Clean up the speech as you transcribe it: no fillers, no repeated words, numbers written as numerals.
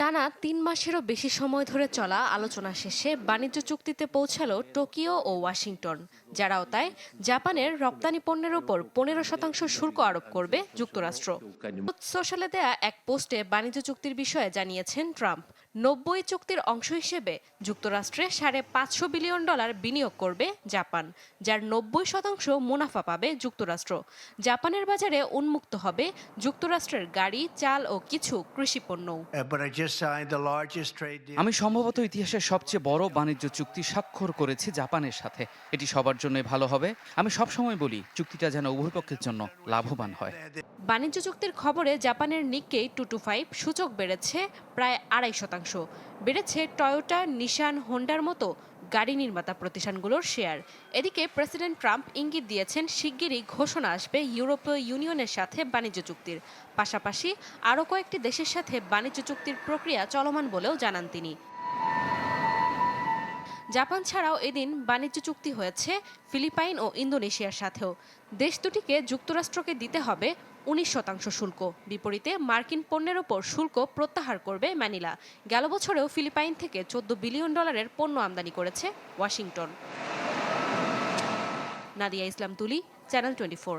টানা ৩ মাসেরও বেশি সময় ধরে চলা আলোচনা শেষে বাণিজ্য চুক্তিতে পৌঁছালো টোকিও ও ওয়াশিংটন, যার আওতায় জাপানের রপ্তানি পণ্যের ওপর ১৫% শুল্ক আরোপ করবে যুক্তরাষ্ট্র। সোশ্যালে দেয়া এক পোস্টে বাণিজ্য চুক্তির বিষয়ে জানিয়েছেন ট্রাম্প ৯০ চুক্তির অংশ হিসেবে যুক্তরাষ্ট্রে $৫৫০ বিলিয়ন বিনিয়োগ করবে জাপান, যার ৯০% মুনাফা পাবে যুক্তরাষ্ট্র। জাপানের বাজারে উন্মুক্ত হবে যুক্তরাষ্ট্রের গাড়ি, চাল ও কিছু কৃষি পণ্যও। আমি সম্ভবত ইতিহাসের সবচেয়ে বড় বাণিজ্য চুক্তি স্বাক্ষর করেছি জাপানের সাথে। এটি সবার জন্যই ভালো হবে। আমি সবসময় বলি, চুক্তিটা যেন উভয় পক্ষের জন্য লাভবান হয়। বাণিজ্য চুক্তির খবরে জাপানের নিক্কেই 225 সূচক বেড়েছে প্রায় ২.৫%। বেড়েছে টয়োটা, নিশান, হোন্ডার মতো গাড়ি নির্মাতা প্রতিষ্ঠানগুলোর শেয়ার। এদিকে প্রেসিডেন্ট ট্রাম্প ইঙ্গিত দিয়েছেন শিগগিরই ঘোষণা আসবে ইউরোপীয় ইউনিয়নের সাথে বাণিজ্য চুক্তির। পাশাপাশি আরও কয়েকটি দেশের সাথে বাণিজ্য চুক্তির প্রক্রিয়া চলমান বলেও জানান তিনি। জাপান ছাড়াও এদিন বাণিজ্য চুক্তি হয়েছে ফিলিপাইন ও ইন্দোনেশিয়ার সাথেও। দেশ দুটিকে যুক্তরাষ্ট্রকে দিতে হবে ১৯% শুল্ক। বিপরীতে মার্কিন পণ্যের ওপর শুল্ক প্রত্যাহার করবে ম্যানিলা। গেল বছরেও ফিলিপাইন থেকে $১৪ বিলিয়ন পণ্য আমদানি করেছে ওয়াশিংটন। নাদিয়া ইসলাম তুলি, চ্যানেল 24।